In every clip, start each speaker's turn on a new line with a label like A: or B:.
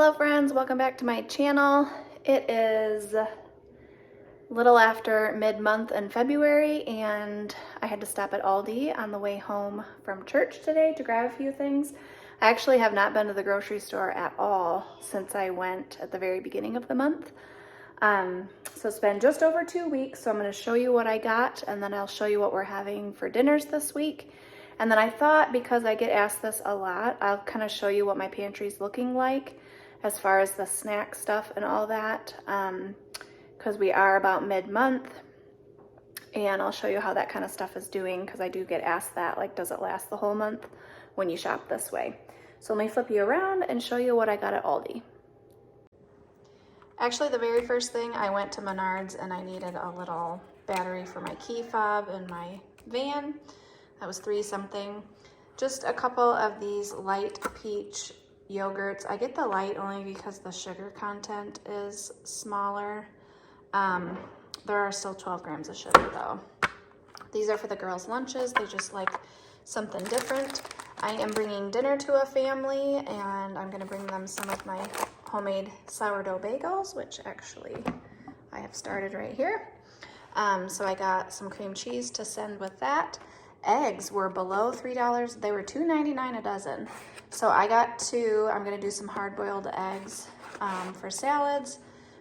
A: Hello friends, welcome back to my channel. It is a little after mid-month in February and I had to stop at Aldi on the way home from church today to grab a few things. I actually have not been to the grocery store at all since I went at the very beginning of the month. So it's been just over 2 weeks, so I'm going to show you what I got and then I'll show you what we're having for dinners this week. And then I thought, because I get asked this a lot, I'll kind of show you what my pantry's looking like as far as the snack stuff and all that, because we are about mid-month, and I'll show you how that kind of stuff is doing, because I do get asked that, like, does it last the whole month when you shop this way? So let me flip you around and show you what I got at Aldi. Actually, the very first thing, I went to Menards and I needed a little battery for my key fob in my van. That was $3 something. Just a couple of these light peach yogurts. I get the light only because the sugar content is smaller. There are still 12 grams of sugar though. These are for the girls' lunches. They just like something different. I am bringing dinner to a family and I'm gonna bring them some of my homemade sourdough bagels, which actually I have started right here. So I got some cream cheese to send with that. Eggs were below $3. They were $2.99 a dozen. So I got two. I'm gonna do some hard-boiled eggs for salads,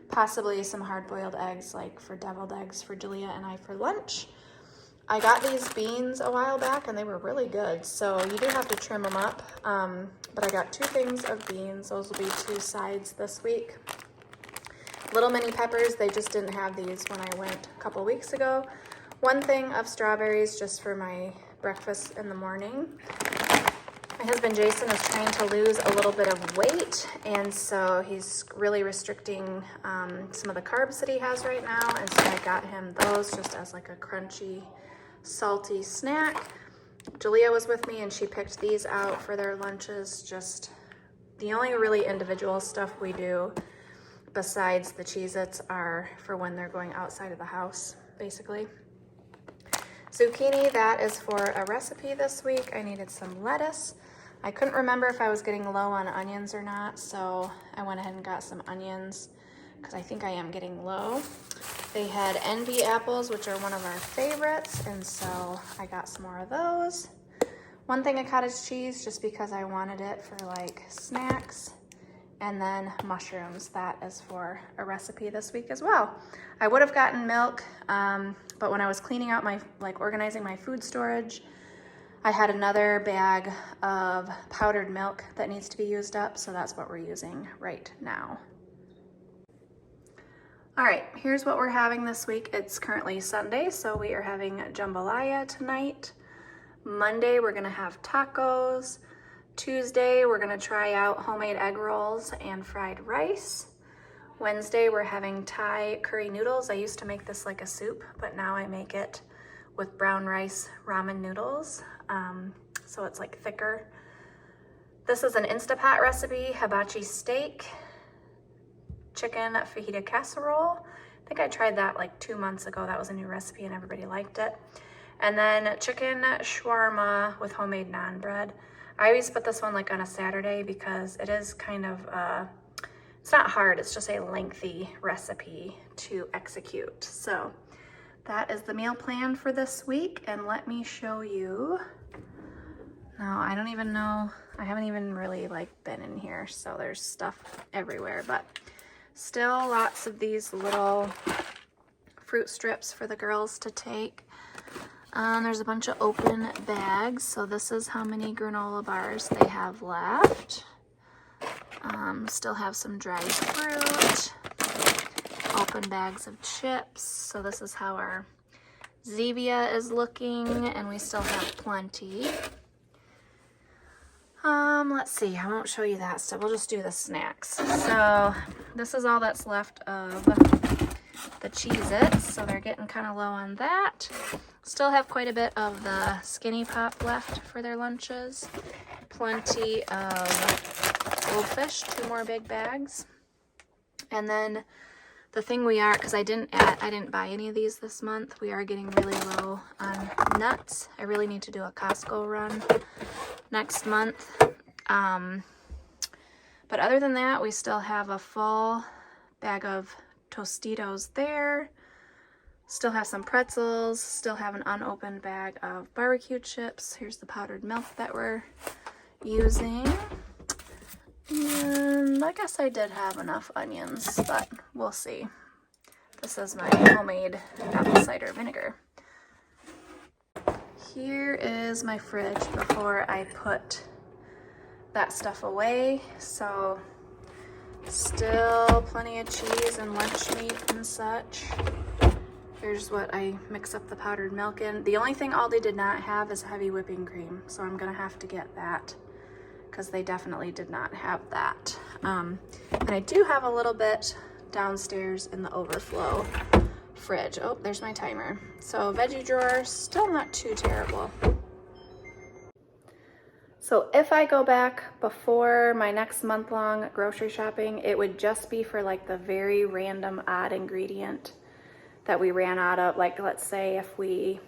A: possibly some hard-boiled eggs like for deviled eggs for Julia and I for lunch. I got these beans a while back and they were really good. So you do have to trim them up, but I got 2 things of beans. Those will be 2 sides this week. Little mini peppers, they just didn't have these when I went a couple weeks ago. 1 thing of strawberries just for my breakfast in the morning. My husband Jason is trying to lose a little bit of weight, and so he's really restricting some of the carbs that he has right now, and so I got him those just as like a crunchy, salty snack. Julia was with me and she picked these out for their lunches. Just the only really individual stuff we do besides the Cheez-Its are for when they're going outside of the house, basically. Zucchini, that is for a recipe this week. I needed some lettuce. I couldn't remember if I was getting low on onions or not, so I went ahead and got some onions because I think I am getting low. They had NB apples, which are one of our favorites, and so I got some more of those. 1 thing of cottage cheese, just because I wanted it for like snacks. And then mushrooms, that is for a recipe this week as well. I would have gotten milk, but when I was cleaning out my, organizing my food storage, I had another bag of powdered milk that needs to be used up, so that's what we're using right now. All right, here's what we're having this week. It's currently Sunday, so we are having jambalaya tonight. Monday, we're gonna have tacos. Tuesday, we're gonna try out homemade egg rolls and fried rice. Wednesday, we're having Thai curry noodles. I used to make this like a soup, but now I make it with brown rice ramen noodles. So it's like thicker. This is an Instapot recipe, hibachi steak, chicken fajita casserole. I think I tried that like 2 months ago. That was a new recipe and everybody liked it. And then chicken shawarma with homemade naan bread. I always put this one like on a Saturday because it is kind of, it's not hard, it's just a lengthy recipe to execute. So that is the meal plan for this week, and let me show you. Now, I don't even know, I haven't even really like been in here, so there's stuff everywhere, but still lots of these little fruit strips for the girls to take. There's a bunch of open bags, so this is how many granola bars they have left. Still have some dried fruit, open bags of chips. So this is how our Zevia is looking, and we still have plenty. Let's see, I won't show you that stuff. We'll just do the snacks. So this is all that's left of the Cheez-Its, so they're getting kind of low on that. Still have quite a bit of the Skinny Pop left for their lunches. Plenty of Goldfish, 2 more big bags. And then the thing we are, because I didn't buy any of these this month, we are getting really low on nuts. I really need to do a Costco run next month. But other than that, we still have a full bag of Tostitos there. Still have some pretzels, still have an unopened bag of barbecue chips. Here's the powdered milk that we're using. And I guess I did have enough onions, but we'll see. This is my homemade apple cider vinegar. Here is my fridge before I put that stuff away. So still plenty of cheese and lunch meat and such. Here's what I mix up the powdered milk in. The only thing Aldi did not have is heavy whipping cream, so I'm gonna have to get that because they definitely did not have that. And I do have a little bit downstairs in the overflow fridge. Oh, there's my timer. So veggie drawer, still not too terrible. So if I go back before my next month-long grocery shopping, it would just be for like the very random odd ingredient that we ran out of. Like, let's say if we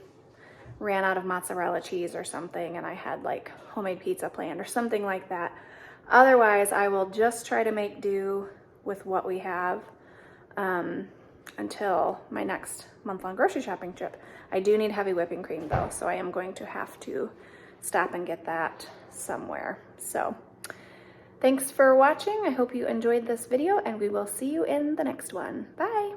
A: ran out of mozzarella cheese or something and I had like homemade pizza planned or something like that. Otherwise, I will just try to make do with what we have until my next month-long grocery shopping trip. I do need heavy whipping cream though, so I am going to have to stop and get that somewhere. So thanks for watching. I hope you enjoyed this video and we will see you in the next one. Bye.